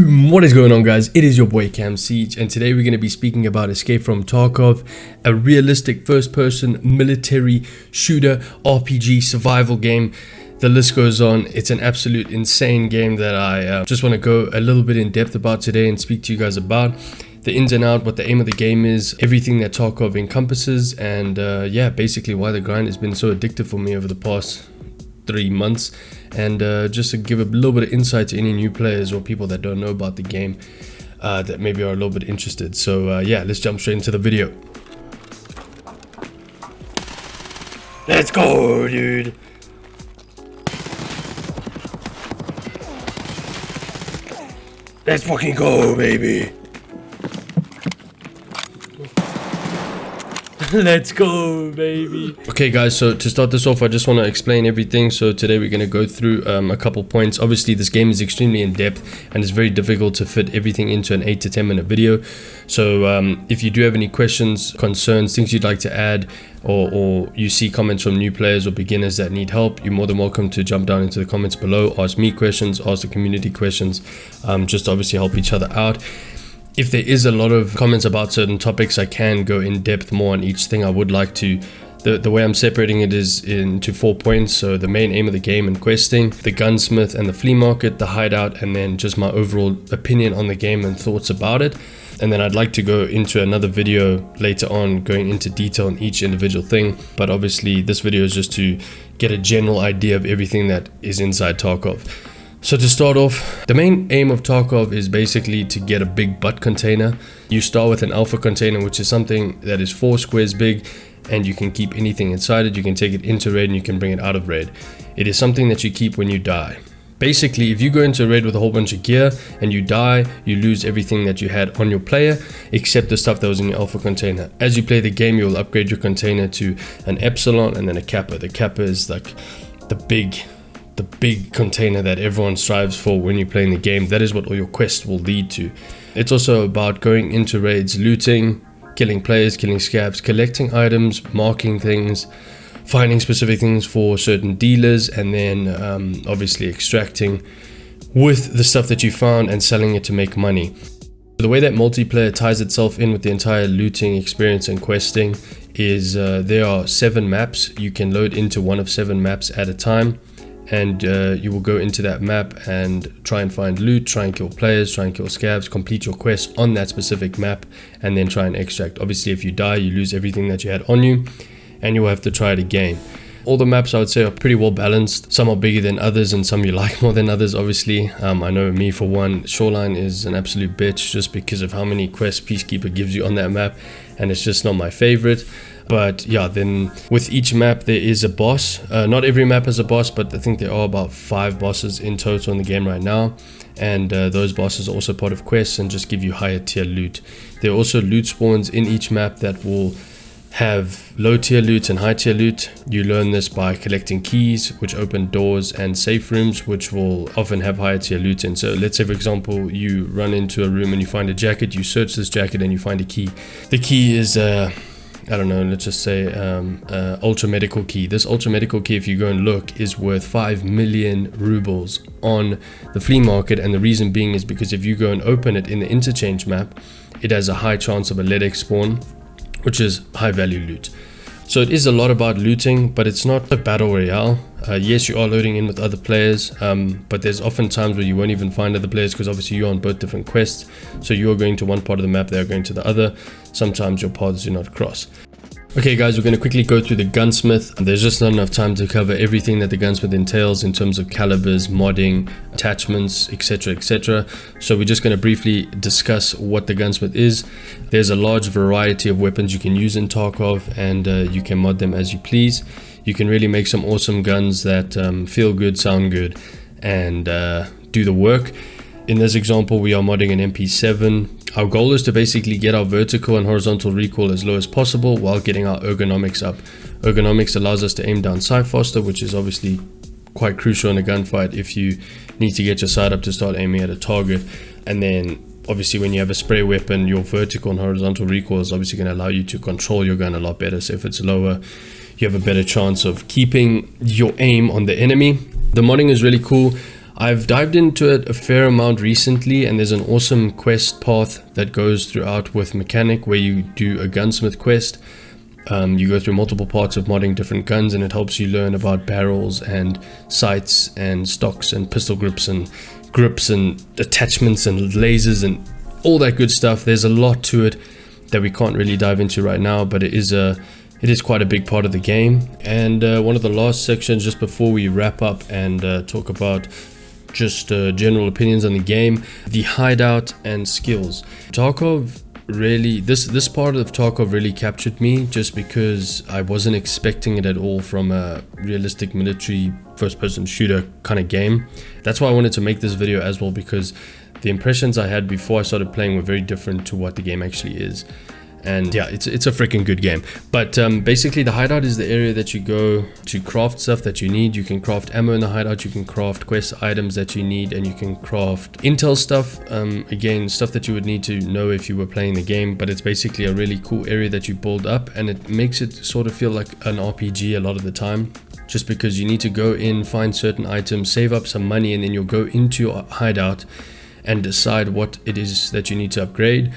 Boom! What is going on, guys? It is your boy Ceej, and today we're going to be speaking about Escape from Tarkov, a realistic first-person military shooter RPG survival game. The list goes on. It's an absolute insane game that I just want to go a little bit in depth about today and speak to you guys about the ins and out, what the aim of the game is, everything that Tarkov encompasses, and yeah, basically why the grind has been so addictive for me over the past 3 months, and just to give a little bit of insight to any new players or people that don't know about the game that maybe are a little bit interested. So yeah, let's jump straight into the video. Let's go, dude. Let's fucking go, baby. Let's go, baby. Okay, guys, so to start this off, I just want to explain everything. So today we're going to go through a couple points. Obviously, this game is extremely in depth and it's very difficult to fit everything into an 8 to 10 minute video. So if you do have any questions, concerns, things you'd like to add, or you see comments from new players or beginners that need help, you're more than welcome to jump down into the comments below, ask me questions, ask the community questions, just to obviously help each other out. If there is a lot of comments about certain topics, I can go in depth more on each thing. I would like to, the way I'm separating it is into 4 points. So the main aim of the game and questing, the gunsmith and the flea market, the hideout, and then just my overall opinion on the game and thoughts about it. And then I'd like to go into another video later on going into detail on each individual thing. But obviously this video is just to get a general idea of everything that is inside Tarkov. So to start off, the main aim of Tarkov is basically to get a big butt container. You start with an alpha container, which is something that is 4 squares big, and you can keep anything inside it. You can take it into raid and you can bring it out of raid. It is something that you keep when you die. Basically, if you go into a raid with a whole bunch of gear and you die, you lose everything that you had on your player except the stuff that was in your alpha container. As you play the game, you'll upgrade your container to an epsilon and then a kappa. The kappa is like the big container that everyone strives for when you're playing the game. That is what all your quests will lead to. It's also about going into raids, looting, killing players, killing scabs, collecting items, marking things, finding specific things for certain dealers, and then obviously extracting with the stuff that you found and selling it to make money. The way that multiplayer ties itself in with the entire looting experience and questing is there are 7 maps. You can load into one of 7 maps at a time, and you will go into that map and try and find loot, try and kill players, try and kill scabs, complete your quests on that specific map, and then try and extract. Obviously, if you die, you lose everything that you had on you, and you will have to try it again. All the maps, I would say, are pretty well balanced. Some are bigger than others and some you like more than others, obviously. I know me, for one, Shoreline is an absolute bitch just because of how many quests Peacekeeper gives you on that map, and it's just not my favorite. But yeah, then with each map there is a boss. Not every map has a boss, but I think there are about 5 bosses in total in the game right now, and those bosses are also part of quests and just give you higher tier loot. There are also loot spawns in each map that will have low tier loot and high tier loot. You learn this by collecting keys which open doors and safe rooms which will often have higher tier loot in. So let's say, for example, you run into a room and you find a jacket, you search this jacket and you find a key. The key is I don't know, let's just say ultra medical key. This ultra medical key, if you go and look, is worth 5 million rubles on the flea market, and the reason being is because if you go and open it in the interchange map, it has a high chance of a lead X spawn, which is high value loot. So it is a lot about looting, but it's not a battle royale. Yes, you are loading in with other players, but there's often times where you won't even find other players because obviously you're on both different quests. So you're going to one part of the map, they're going to the other. Sometimes your paths do not cross. Okay guys, we're going to quickly go through the gunsmith. There's just not enough time to cover everything that the gunsmith entails in terms of calibers, modding, attachments, etc, etc. So we're just going to briefly discuss what the gunsmith is. There's a large variety of weapons you can use in Tarkov, and you can mod them as you please. You can really make some awesome guns that feel good, sound good, and do the work. In this example, we are modding an MP7. Our goal is to basically get our vertical and horizontal recoil as low as possible while getting our ergonomics up. Ergonomics allows us to aim down sight faster, which is obviously quite crucial in a gunfight if you need to get your sight up to start aiming at a target. And then obviously when you have a spray weapon, your vertical and horizontal recoil is obviously going to allow you to control your gun a lot better. So if it's lower, you have a better chance of keeping your aim on the enemy. The modding is really cool. I've dived into it a fair amount recently, and there's an awesome quest path that goes throughout with mechanic where you do a gunsmith quest. You go through multiple parts of modding different guns, and it helps you learn about barrels and sights and stocks and pistol grips and attachments and lasers and all that good stuff. There's a lot to it that we can't really dive into right now, but it is quite a big part of the game. And one of the last sections just before we wrap up and talk about just general opinions on the game, the hideout and skills. Tarkov really, this part of Tarkov really captured me, just because I wasn't expecting it at all from a realistic military first-person shooter kind of game. That's why I wanted to make this video as well, because the impressions I had before I started playing were very different to what the game actually is. And yeah, it's a freaking good game. But basically the hideout is the area that you go to craft stuff that you need. You can craft ammo in the hideout, you can craft quest items that you need, and you can craft intel stuff. Again, stuff that you would need to know if you were playing the game, but it's basically a really cool area that you build up, and it makes it sort of feel like an RPG a lot of the time. Just because you need to go in, find certain items, save up some money, and then you'll go into your hideout and decide what it is that you need to upgrade.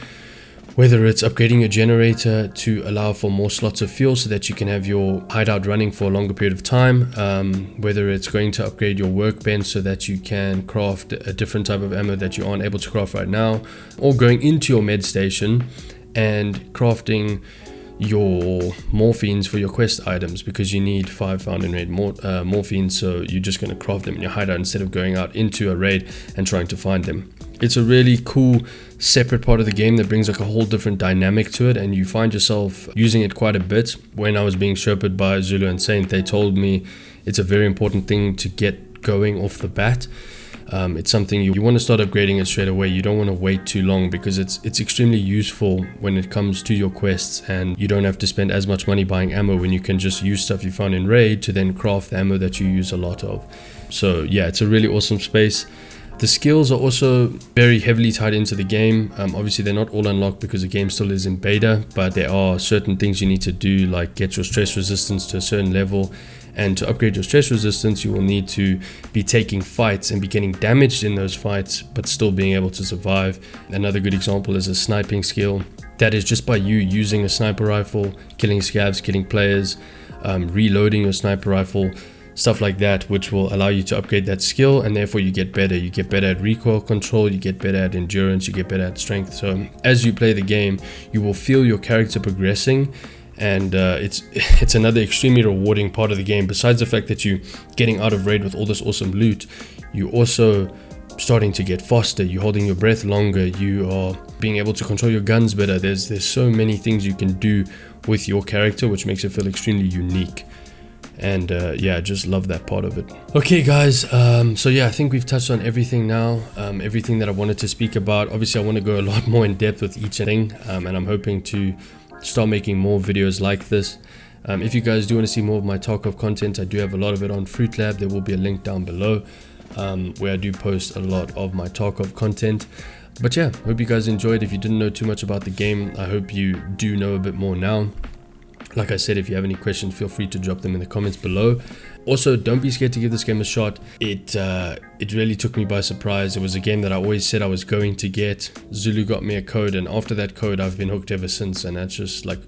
Whether it's upgrading your generator to allow for more slots of fuel so that you can have your hideout running for a longer period of time, whether it's going to upgrade your workbench so that you can craft a different type of ammo that you aren't able to craft right now, or going into your med station and crafting your morphines for your quest items, because you need 5 found in raid morphines, so you're just going to craft them in your hideout instead of going out into a raid and trying to find them. It's a really cool separate part of the game that brings like a whole different dynamic to it, and you find yourself using it quite a bit. When I was being shepherded by Zulu and Saint, they told me it's a very important thing to get going off the bat. It's something you want to start upgrading it straight away. You don't want to wait too long, because it's extremely useful when it comes to your quests, and you don't have to spend as much money buying ammo when you can just use stuff you found in raid to then craft the ammo that you use a lot of. So yeah, it's a really awesome space. The skills are also very heavily tied into the game. Obviously they're not all unlocked because the game still is in beta, but there are certain things you need to do, like get your stress resistance to a certain level. And to upgrade your stress resistance, you will need to be taking fights and be getting damaged in those fights, but still being able to survive. Another good example is a sniping skill. That is just by you using a sniper rifle, killing scavs, killing players, reloading your sniper rifle, stuff like that, which will allow you to upgrade that skill, and therefore you get better. You get better at recoil control, you get better at endurance, you get better at strength. So as you play the game, you will feel your character progressing. And it's another extremely rewarding part of the game. Besides the fact that you're getting out of raid with all this awesome loot, you're also starting to get faster, you're holding your breath longer, you are being able to control your guns better. There's so many things you can do with your character, which makes it feel extremely unique. And yeah, I just love that part of it. Okay guys, so yeah, I think we've touched on everything now, everything that I wanted to speak about. Obviously I want to go a lot more in depth with each thing, and I'm hoping to start making more videos like this. If you guys do want to see more of my Tarkov content, I do have a lot of it on Fruit Lab. There will be a link down below where I do post a lot of my Tarkov content. But yeah, hope you guys enjoyed. If you didn't know too much about the game, I hope you do know a bit more now. Like I said, if you have any questions, feel free to drop them in the comments below. Also, don't be scared to give this game a shot. It really took me by surprise. It was a game that I always said I was going to get. Zulu got me a code, and after that code, I've been hooked ever since. And that's just like,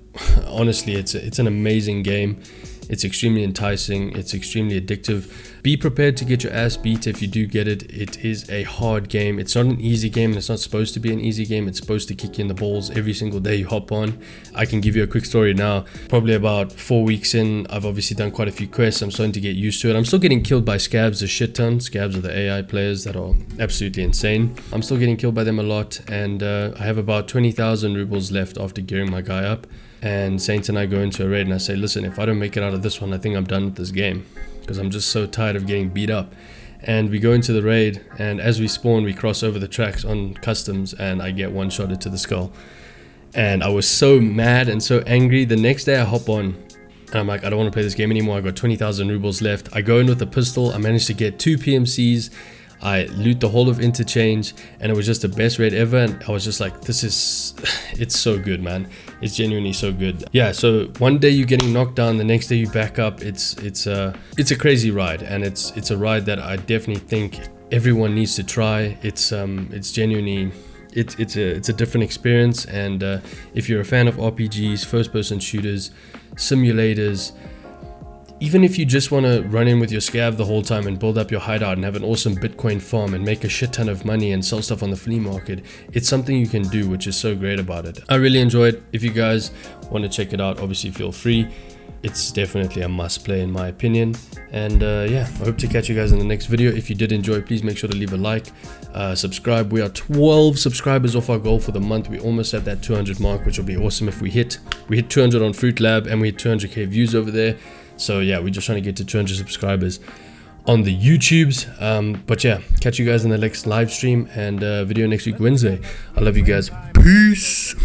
honestly, it's an amazing game. It's extremely enticing. It's extremely addictive. Be prepared to get your ass beat if you do get it. It is a hard game. It's not an easy game, and it's not supposed to be an easy game. It's supposed to kick you in the balls every single day you hop on. I can give you a quick story now. Probably about 4 weeks in, I've obviously done quite a few quests. I'm starting to get used to it. I'm still getting killed by scavs a shit ton. Scavs are the AI players that are absolutely insane. I'm still getting killed by them a lot, and I have about 20,000 rubles left after gearing my guy up. And Saint and I go into a raid, and I say, listen, if I don't make it out of this one, I think I'm done with this game, because I'm just so tired of getting beat up. And we go into the raid, and as we spawn, we cross over the tracks on customs, and I get one-shotted to the skull. And I was so mad and so angry. The next day I hop on, and I'm like, I don't want to play this game anymore. I got 20,000 rubles left. I go in with a pistol. I managed to get 2 PMCs. I loot the whole of interchange, and it was just the best raid ever. And I was just like, it's so good, man. It's genuinely so good. Yeah, so one day you're getting knocked down, the next day you back up. It's a crazy ride, and it's a ride that I definitely think everyone needs to try. It's genuinely, it's a different experience. And if you're a fan of RPGs, first-person shooters, simulators, even if you just want to run in with your scav the whole time and build up your hideout and have an awesome Bitcoin farm and make a shit ton of money and sell stuff on the flea market, it's something you can do, which is so great about it. I really enjoyed it. If you guys want to check it out, obviously feel free. It's definitely a must play in my opinion. And yeah, I hope to catch you guys in the next video. If you did enjoy, please make sure to leave a like, subscribe. We are 12 subscribers off our goal for the month. We're almost at that 200 mark, which will be awesome if we hit 200 on Fruit Lab, and we hit 200k views over there. So yeah, we're just trying to get to 200 subscribers on the YouTubes. But yeah, catch you guys in the next live stream and video next week Wednesday. I love you guys. Peace.